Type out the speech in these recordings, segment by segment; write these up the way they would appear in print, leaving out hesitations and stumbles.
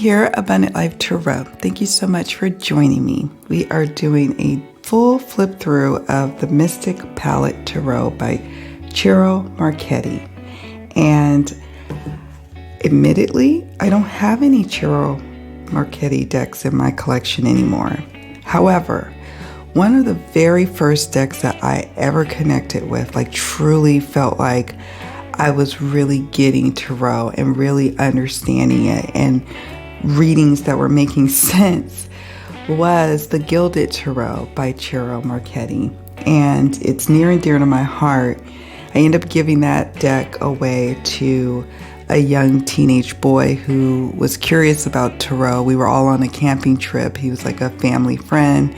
here, Abundant Life Tarot. Thank you so much for joining me. We are doing a full flip through of the Mystic Palette Tarot by Ciro Marchetti. And admittedly, I don't have any Ciro Marchetti decks in my collection anymore. However, one of the very first decks that I ever connected with, like truly felt like I was really getting tarot and really understanding it and readings that were making sense, was the Gilded Tarot by Ciro Marchetti. And it's near and dear to my heart. I ended up giving that deck away to a young teenage boy who was curious about tarot. We were all on a camping trip. He was like a family friend,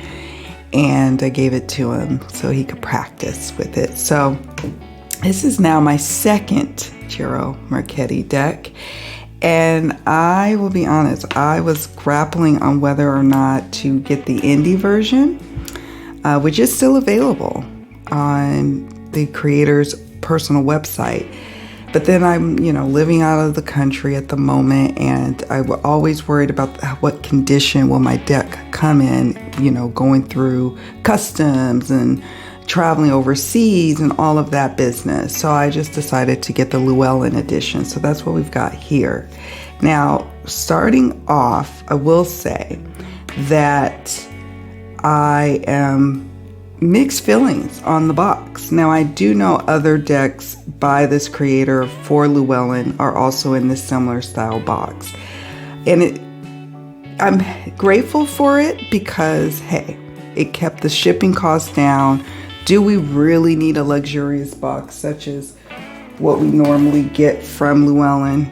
and I gave it to him so he could practice with it. So this is now my second Ciro Marchetti deck, and I will be honest, I was grappling on whether or not to get the indie version, which is still available on the creator's personal website. But then I'm, living out of the country at the moment, and I was always worried about what condition will my deck come in, going through customs and traveling overseas and all of that business. So I just decided to get the Llewellyn edition. So that's what we've got here. Now, starting off, I will say that I am mixed feelings on the box. Now, I do know other decks by this creator for Llewellyn are also in this similar style box. And I'm grateful for it because, hey, it kept the shipping costs down. Do we really need a luxurious box such as what we normally get from Llewellyn,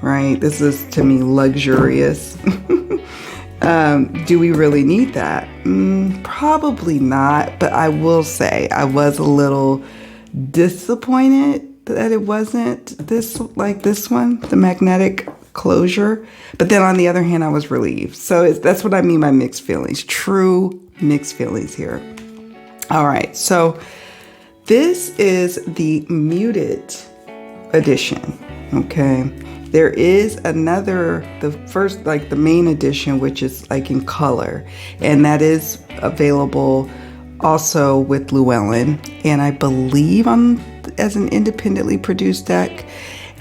right? This is, to me, luxurious. Do we really need that? Probably not, but I will say I was a little disappointed that it wasn't this one, the magnetic closure. But then on the other hand, I was relieved. So that's what I mean by mixed feelings, true mixed feelings here. All right, so this is the muted edition, okay? There is the first, the main edition, which is in color, and that is available also with Llewellyn, and I believe as an independently produced deck.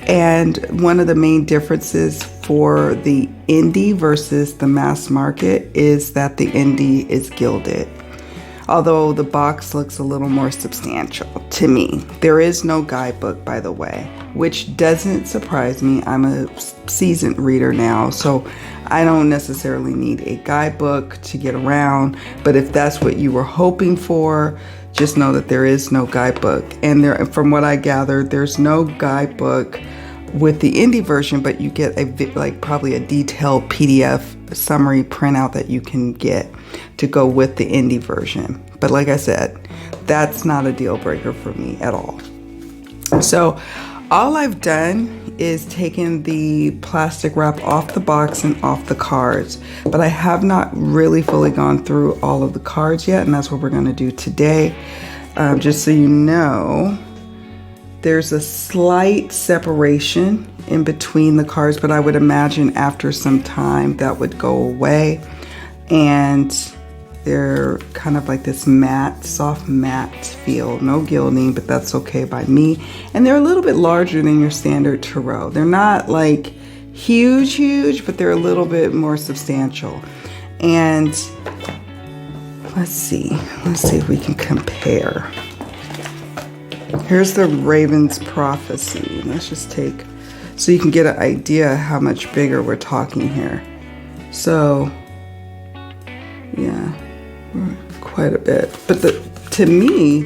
And one of the main differences for the indie versus the mass market is that the indie is gilded. Although the box looks a little more substantial to me. There is no guidebook, by the way, which doesn't surprise me. I'm a seasoned reader now, so I don't necessarily need a guidebook to get around. But if that's what you were hoping for, just know that there is no guidebook. And from what I gathered, there's no guidebook with the indie version, but you get probably a detailed PDF summary printout that you can get to go with the indie version. But like I said, that's not a deal breaker for me at all. So all I've done is taken the plastic wrap off the box and off the cards, but I have not really fully gone through all of the cards yet, and that's what we're going to do today. Just so you know, there's a slight separation in between the cards, but I would imagine after some time that would go away. And they're kind of like this matte, soft matte feel. No gilding, but that's okay by me. And they're a little bit larger than your standard tarot. They're not huge, but they're a little bit more substantial. And let's see if we can compare. Here's the Raven's Prophecy. Let's just take, so you can get an idea how much bigger we're talking here. So, yeah, quite a bit. But to me,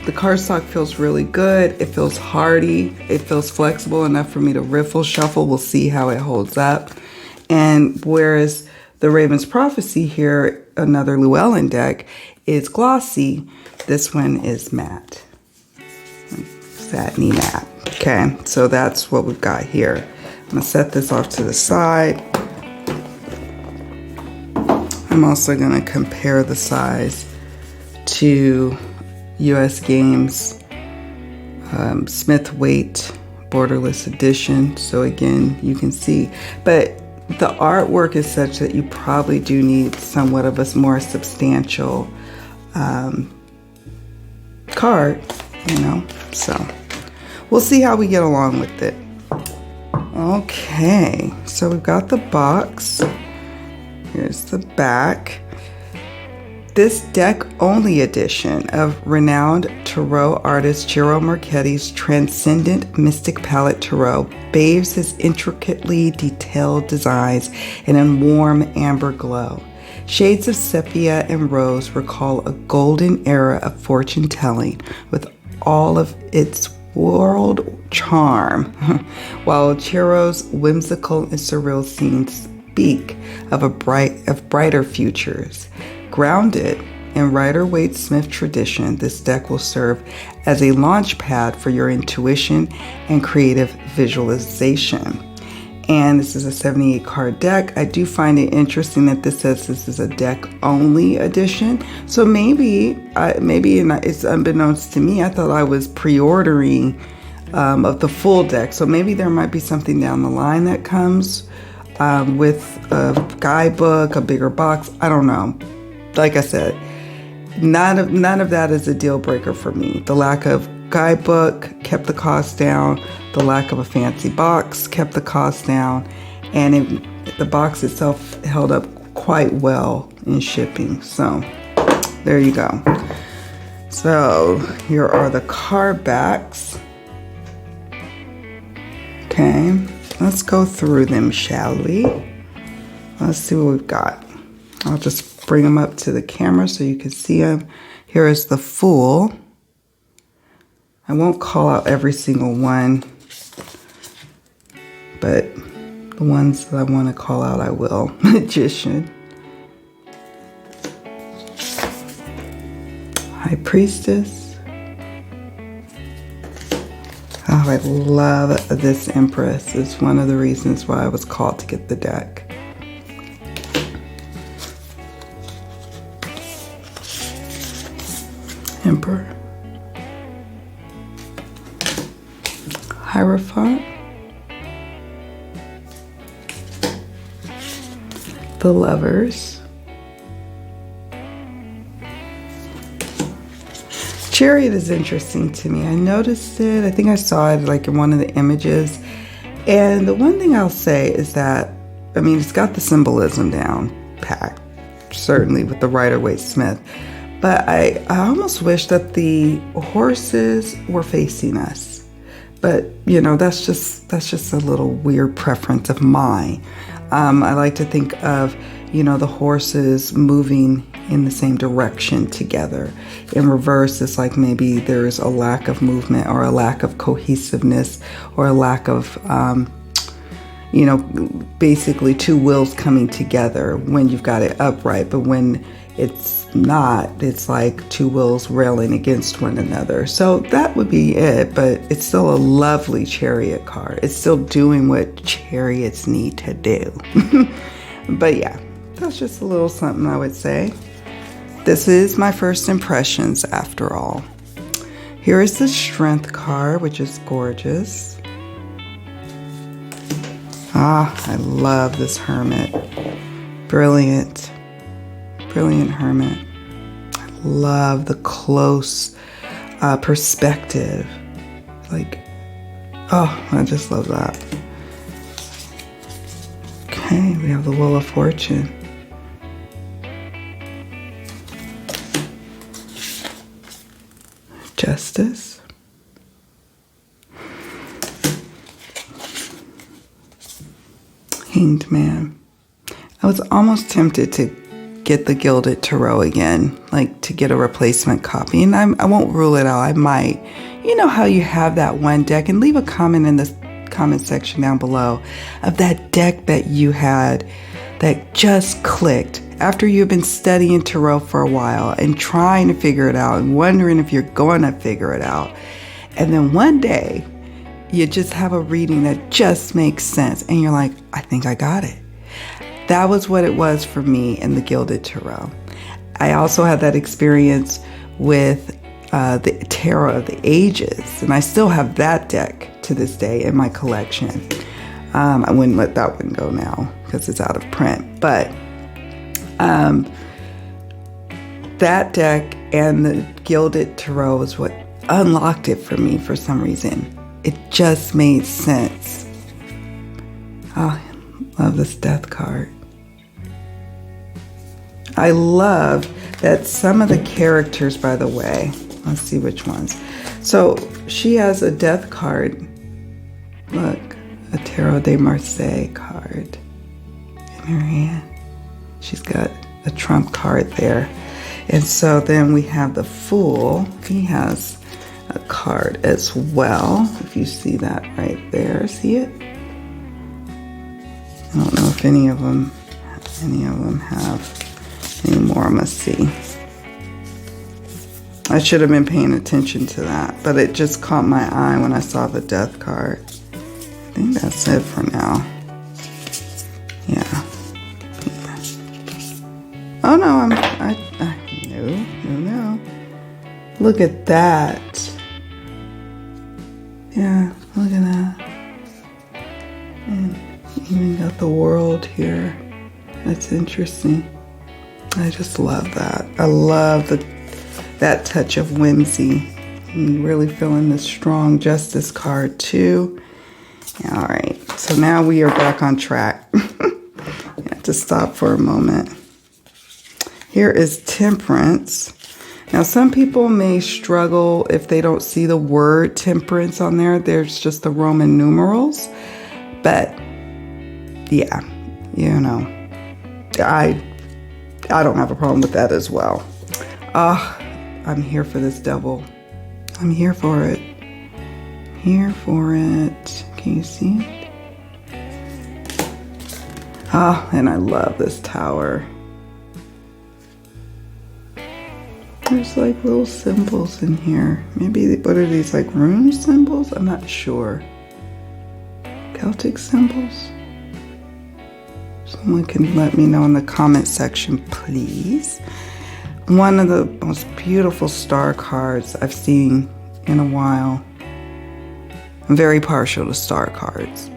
the cardstock feels really good. It feels hardy. It feels flexible enough for me to riffle, shuffle. We'll see how it holds up. And whereas the Raven's Prophecy here, another Llewellyn deck, is glossy, this one is matte. Satiny matte. Okay, so that's what we've got here. I'm gonna set this off to the side. I'm also gonna compare the size to US Games Smith Waite Borderless Edition. So again, you can see, but the artwork is such that you probably do need somewhat of a more substantial card, you know, so we'll see how we get along with it. Okay, so we've got the box. Here's the back. This deck-only edition of renowned tarot artist Ciro Marchetti's transcendent mystic palette tarot bathes his intricately detailed designs in a warm amber glow. Shades of sepia and rose recall a golden era of fortune-telling with all of its world charm, while Ciro's whimsical and surreal scenes speak of brighter futures. Grounded in Rider-Waite-Smith tradition, this deck will serve as a launch pad for your intuition and creative visualization. And this is a 78 card deck. I do find it interesting that this says this is a deck only edition. So maybe it's unbeknownst to me, I thought I was pre-ordering of the full deck. So maybe there might be something down the line that comes with a guidebook, a bigger box. I don't know. Like I said, none of that is a deal breaker for me. The lack of guidebook kept the cost down. The lack of a fancy box kept the cost down. And the box itself held up quite well in shipping. So there you go. So here are the card backs. Okay, let's go through them, shall we? Let's see what we've got. I'll just bring them up to the camera so you can see them. Here is the Fool. I won't call out every single one, but the ones that I want to call out, I will. Magician. High Priestess. Oh, I love this Empress. It's one of the reasons why I was called to get the deck. Emperor. Hierophant. The Lovers. Chariot is interesting to me. I noticed it. I think I saw it like in one of the images. And the one thing I'll say is that, I mean, it's got the symbolism down packed, certainly with the Rider-Waite-Smith. But I almost wish that the horses were facing us. But, you know, that's just a little weird preference of mine. I like to think of, you know, the horses moving in the same direction together. In reverse, it's like maybe there's a lack of movement or a lack of cohesiveness or a lack of, you know, basically two wheels coming together when you've got it upright. But when it's not, it's like two wheels railing against one another. So that would be it, but it's still a lovely Chariot card. It's still doing what chariots need to do. But yeah, that's just a little something I would say. This is my first impressions after all. Here is the Strength card, which is gorgeous. Ah, I love this Hermit. Brilliant. Brilliant Hermit. I love the close perspective. Like, oh, I just love that. Okay, we have the Wheel of Fortune. Justice. Hanged Man. I was almost tempted to get the Gilded Tarot again, like to get a replacement copy. And I won't rule it out. I might. You know how you have that one deck, and leave a comment in the comment section down below of that deck that you had that just clicked after you've been studying tarot for a while and trying to figure it out and wondering if you're going to figure it out. And then one day you just have a reading that just makes sense and you're like, I think I got it. That was what it was for me in the Gilded Tarot. I also had that experience with the Tarot of the Ages, and I still have that deck to this day in my collection. I wouldn't let that one go now because it's out of print. But that deck and the Gilded Tarot is what unlocked it for me for some reason. It just made sense. Oh, I love this Death card. I love that some of the characters, by the way, let's see which ones. So she has a Death card. Look, a Tarot de Marseille card in her hand. She's got a Trump card there. And so then we have the Fool. He has a card as well. If you see that right there, see it? I don't know if any of them have any more. I must see. I should have been paying attention to that, but it just caught my eye when I saw the Death card. I think that's it for now. Yeah. Oh no, no. Look at that. Yeah, look at that. And even got the World here. That's interesting. I just love that. I love that touch of whimsy. I'm really feeling the strong Justice card too. All right, so now we are back on track. I have to stop for a moment. Here is Temperance. Now, some people may struggle if they don't see the word temperance on there. There's just the Roman numerals. But, yeah, you know, I don't have a problem with that as well. I'm here for this Devil. I'm here for it. Here for it. Can you see it? And I love this Tower. There's like little symbols in here. Maybe, what are these, like rune symbols? I'm not sure. Celtic symbols? Someone can let me know in the comment section, please. One of the most beautiful star cards I've seen in a while. I'm very partial to star cards.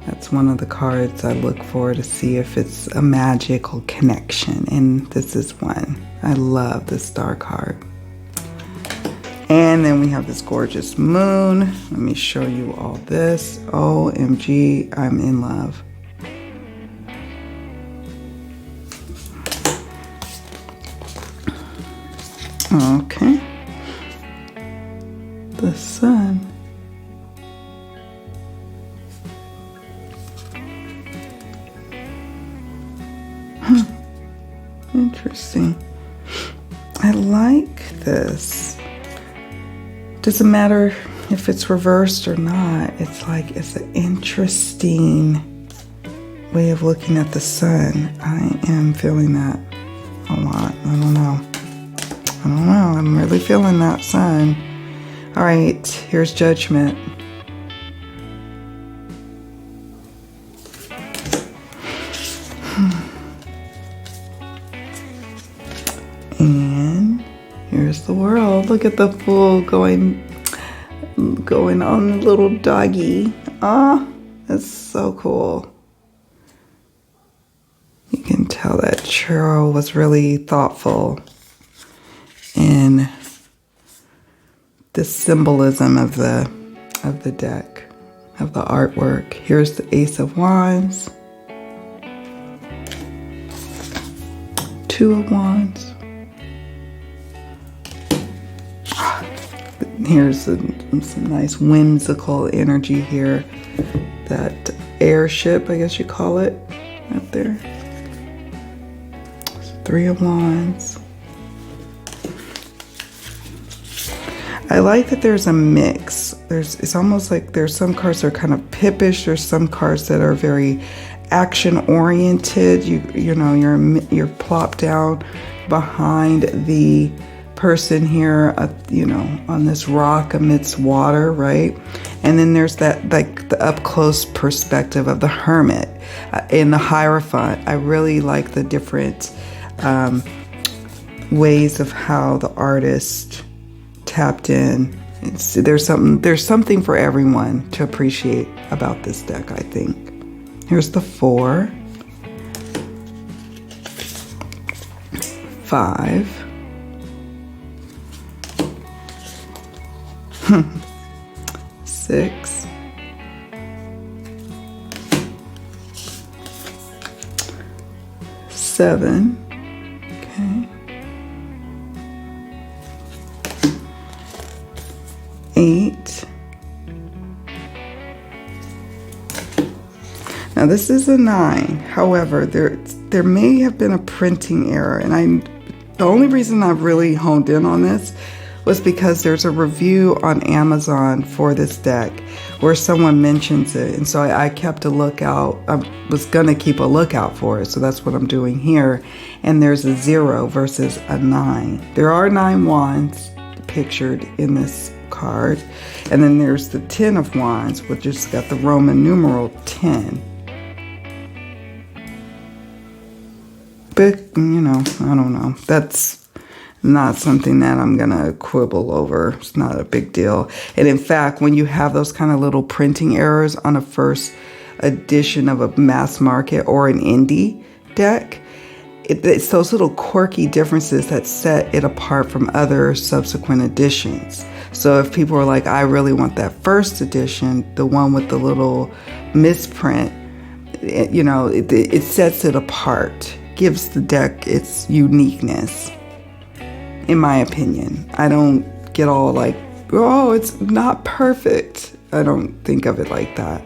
That's one of the cards I look for to see if it's a magical connection, and this is one. I love this star card. And then we have this gorgeous moon. Let me show you all this. OMG, I'm in love. Okay. The Sun. Interesting. I like this. Doesn't matter if it's reversed or not. It's like, it's an interesting way of looking at the sun. I am feeling that a lot. I don't know. I'm really feeling that sun. All right, here's Judgment. And here's the World. Look at the Fool going on the little doggy. That's so cool. You can tell that Churro was really thoughtful in the symbolism of the deck, of the artwork. Here's the Ace of Wands, Two of Wands. Here's some nice whimsical energy here. That airship, I guess you call it, up there. Three of Wands. I like that there's a mix. It's almost like there's some cards that are kind of pippish. There's some cards that are very action oriented. You know, you're plopped down behind the person here, you know, on this rock amidst water, right? And then there's that, like, the up close perspective of the Hermit and the Hierophant. I really like the different ways of how the artist tapped in There's something for everyone to appreciate about this deck, I think. Here's the 4, 5, 6, 7, okay, 8. Now this is a 9. However, there may have been a printing error, and the only reason I've really honed in on this was because there's a review on Amazon for this deck where someone mentions it, and so I kept a lookout. I was gonna keep a lookout for it, so that's what I'm doing here. And there's a 0 versus a 9. There are 9 wands pictured in this card, and then there's the 10 of wands, which has got the Roman numeral 10. But you know, I don't know, that's not something that I'm gonna quibble over. It's not a big deal. And in fact, when you have those kind of little printing errors on a first edition of a mass market or an indie deck, it's those little quirky differences that set it apart from other subsequent editions. So if people are like, I really want that first edition, the one with the little misprint, you know, it sets it apart, gives the deck its uniqueness. In my opinion, I don't get all like, oh, it's not perfect. I don't think of it like that.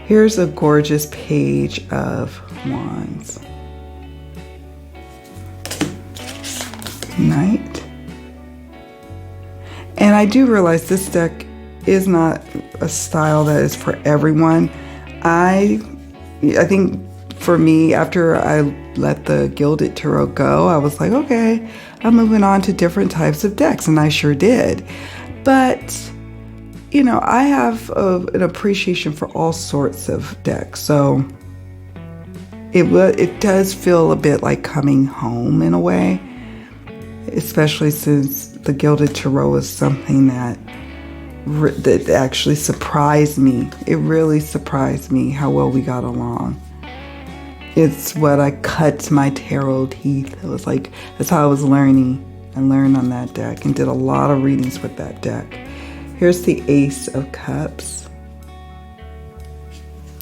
Here's a gorgeous page of wands. Knight. And I do realize this deck is not a style that is for everyone. I think for me, after I let the Gilded Tarot go, I was like, okay, I'm moving on to different types of decks, and I sure did. But, you know, I have an appreciation for all sorts of decks, so it does feel a bit like coming home in a way, especially since the Gilded Tarot is something that actually surprised me. It really surprised me how well we got along. It's what I cut my tarot teeth. It was like, that's how I was learning. I learned on that deck and did a lot of readings with that deck. Here's the Ace of Cups.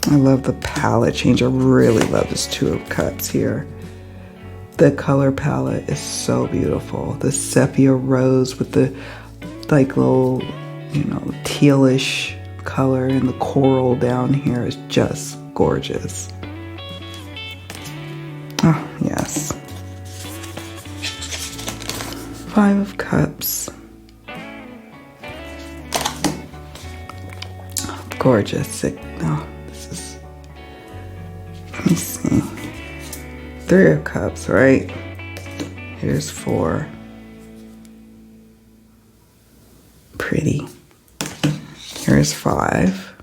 I love the palette change. I really love this 2 of Cups here. The color palette is so beautiful. The sepia rose with the like little, you know, tealish color, and the coral down here is just gorgeous. Oh, yes. 5 of Cups. Gorgeous. Oh, this is, let me see. 3 of Cups, right? Here's 4. Pretty. Here's 5.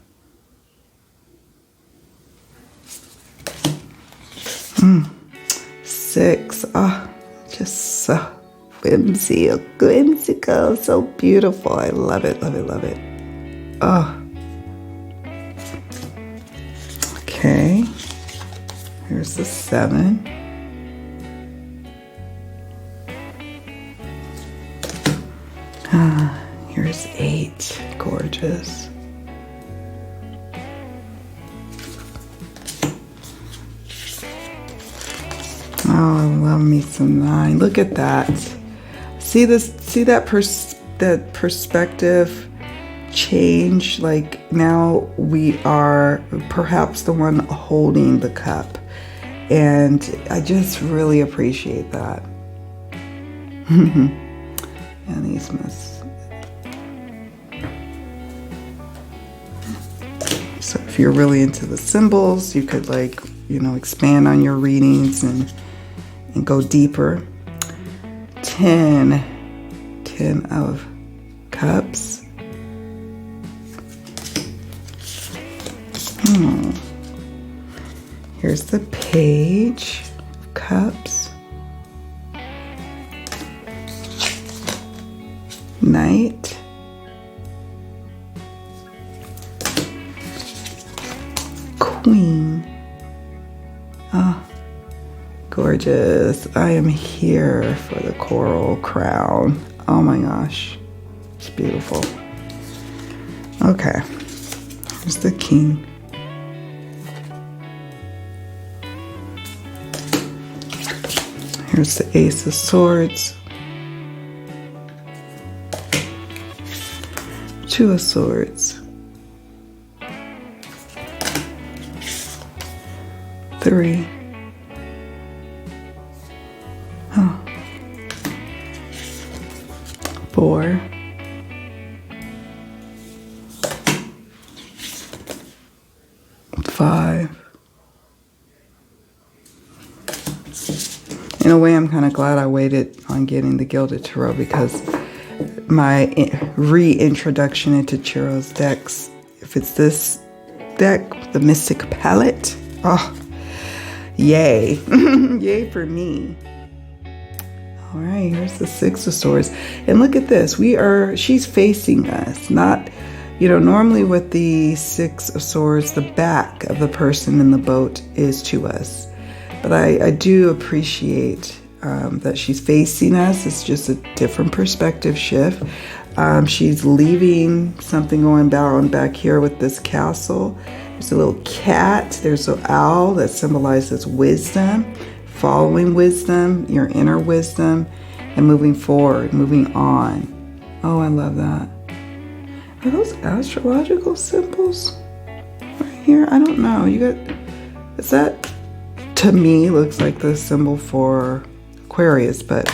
6. Oh, just so whimsical, so beautiful. I love it, love it, love it. Oh. Okay. Here's the 7. Here's 8. Gorgeous. Oh, I love me some 9. Look at that. See this? See that perspective change? Like now we are perhaps the one holding the cup, and I just really appreciate that. And these must. So if you're really into the symbols, you could, like, you know, expand on your readings and go deeper. 10 of Cups. Here's the Page of Cups. Knight. Gorgeous. I am here for the coral crown. Oh my gosh. It's beautiful. Okay. Here's the king. Here's the ace of swords. Two of swords. Three. Oh. Four. Five. In a way, I'm kind of glad I waited on getting the Gilded Tarot because my reintroduction into Tarot's decks, if it's this deck, the Mystic Palette, oh, yay. Yay for me. All right, here's the Six of Swords. And look at this. She's facing us, not, normally with the Six of Swords, the back of the person in the boat is to us. But I do appreciate that she's facing us. It's just a different perspective shift. She's leaving something going down back here with this castle. There's a little cat. There's an owl that symbolizes wisdom, following wisdom, your inner wisdom, and moving forward, moving on. Oh, I love that. Are those astrological symbols right here? I don't know. Is that, to me, looks like the symbol for Aquarius, but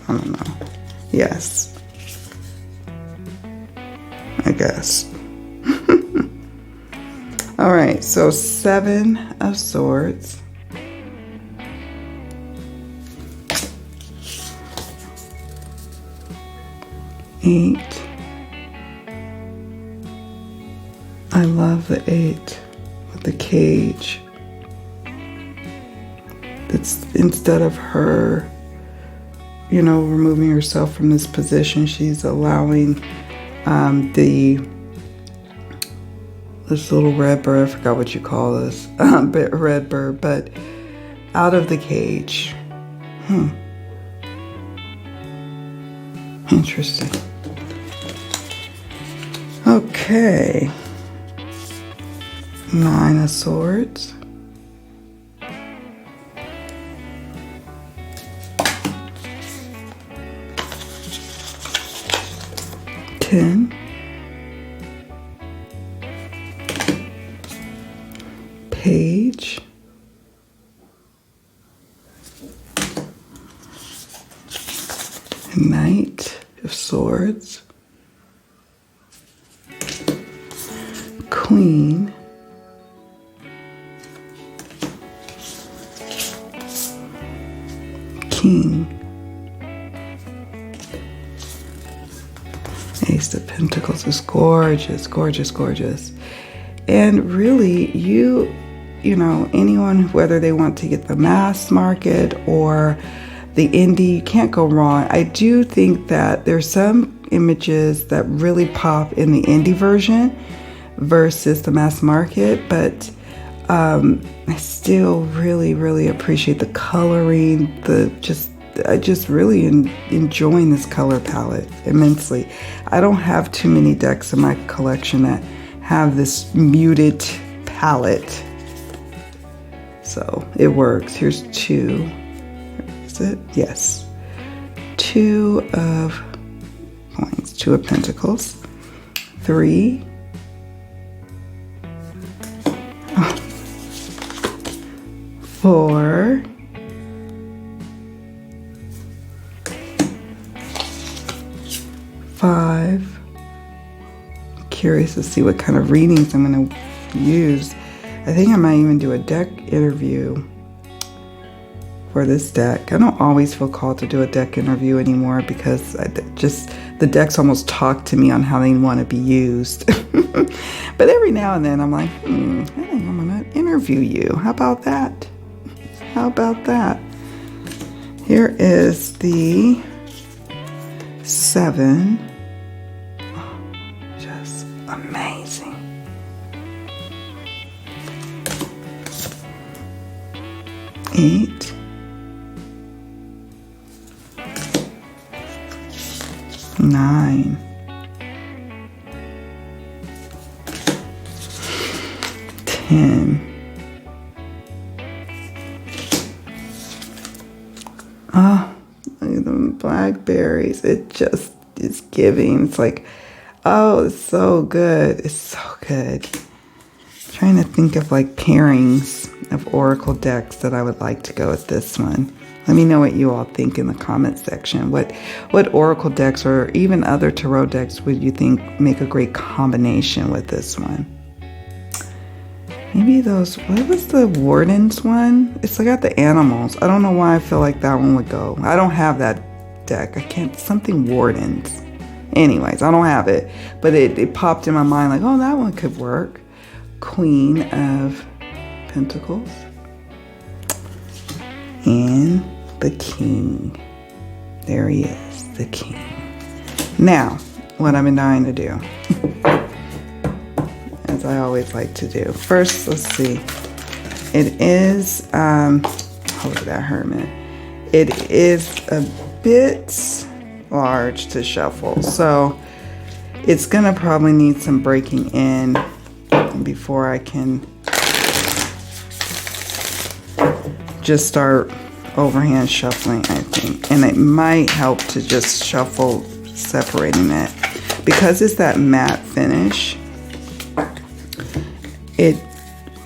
I don't know. Yes. I guess. All right, so Seven of Swords. Eight. I love the 8 with the cage. It's instead of her, removing herself from this position, she's allowing this little red bird, I forgot what you call this, red bird, but out of the cage. Interesting. Okay. 9 of Swords. 10. Page. Knight of Swords. Queen. King. Ace of Pentacles is gorgeous, gorgeous, gorgeous. And really, anyone, whether they want to get the mass market or the indie, you can't go wrong. I do think that there's some images that really pop in the indie version versus the mass market, but I still really, really appreciate the coloring, I just really enjoying this color palette immensely. I don't have too many decks in my collection that have this muted palette, so it works. Here's 2. Is it? Yes. 2 of coins, 2 of Pentacles, 3. 4. 5. Curious to see what kind of readings I'm going to use. I think I might even do a deck interview for this deck. I don't always feel called to do a deck interview anymore because the decks almost talk to me on how they want to be used. But every now and then I'm like, I think I'm going to interview you. How about that? How about that? Here is the 7. Oh, just amazing. 8, 9, 10. Oh, look at them blackberries. It just is giving. It's like, oh, it's so good. It's so good. I'm trying to think of like pairings of oracle decks that I would like to go with this one. Let me know what you all think in the comment section. What oracle decks or even other tarot decks would you think make a great combination with this one? Maybe those, what was the Wardens one? It's got the animals. I don't know why I feel like that one would go. I don't have that deck. I can't, something Wardens. Anyways, I don't have it. But it popped in my mind like, oh, that one could work. Queen of Pentacles. And the King. There he is, the King. Now, what I've been dying to do. As I always like to do. First, let's see. It is, hold that Hermit. It is a bit large to shuffle. So it's gonna probably need some breaking in before I can just start overhand shuffling, I think. And it might help to just shuffle separating it. Because it's that matte finish, it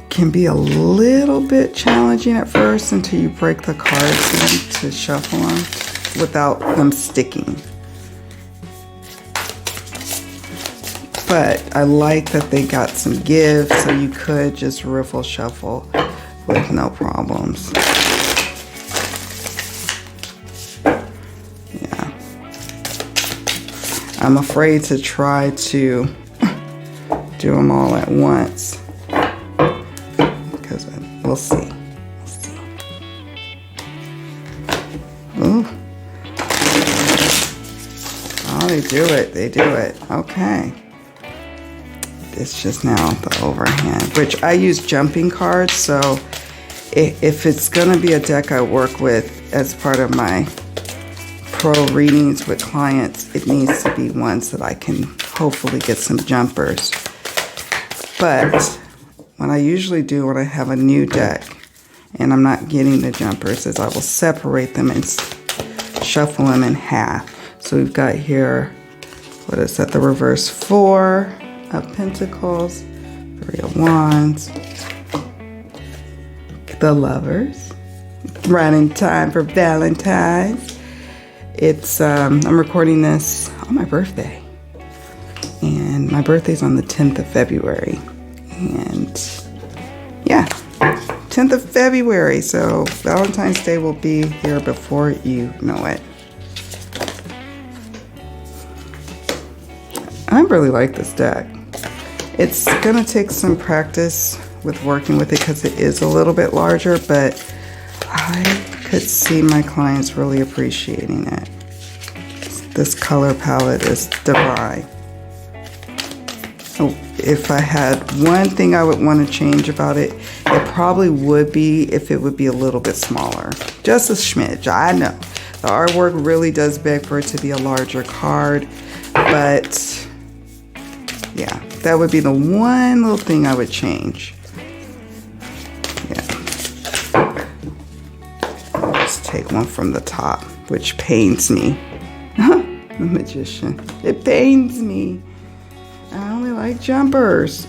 can be a little bit challenging at first until you break the cards in to shuffle them without them sticking. But I like that they got some give, so you could just riffle shuffle with no problems. Yeah. I'm afraid to try to do them all at once. Because we'll see. We'll see. Ooh. Oh, they do it. They do it. Okay. It's just now the overhand, which I use jumping cards. So if it's going to be a deck I work with as part of my pro readings with clients, it needs to be ones that I can hopefully get some jumpers. But what I usually do when I have a new deck and I'm not getting the jumpers is I will separate them and shuffle them in half. So we've got here, what is that, the reverse 4 of Pentacles, 3 of Wands, the Lovers, right in time for Valentine's. It's, I'm recording this on my birthday. And my birthday's on the 10th of February. And yeah, 10th of February. So Valentine's Day will be here before you know it. I really like this deck. It's going to take some practice with working with it because it is a little bit larger, but I could see my clients really appreciating it. This color palette is divine. So if I had one thing I would want to change about it, it probably would be if it would be a little bit smaller. Just a smidge. I know the artwork really does beg for it to be a larger card, but yeah, that would be the one little thing I would change. Yeah. Let's take one from the top, which pains me. The Magician. It pains me. I only like jumpers.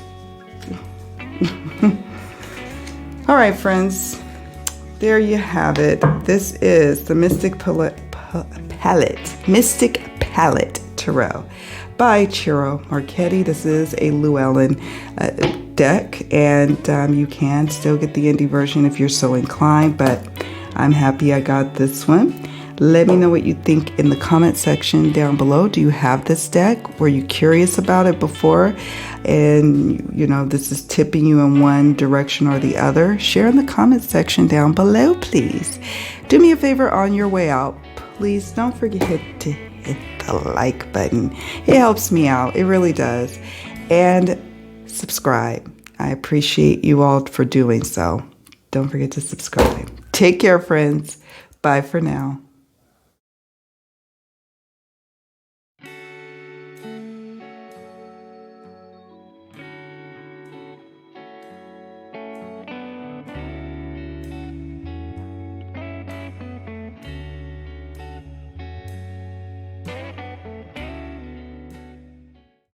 All right, friends. There you have it. This is the Mystic Palette Tarot by Ciro Marchetti. This is a Llewellyn deck, and you can still get the indie version if you're so inclined, but I'm happy I got this one. Let me know what you think in the comment section down below. Do you have this deck? Were you curious about it before? And, you know, this is tipping you in one direction or the other? Share in the comment section down below, please. Do me a favor on your way out. Please don't forget to hit the like button. It helps me out. It really does. And subscribe. I appreciate you all for doing so. Don't forget to subscribe. Take care, friends. Bye for now.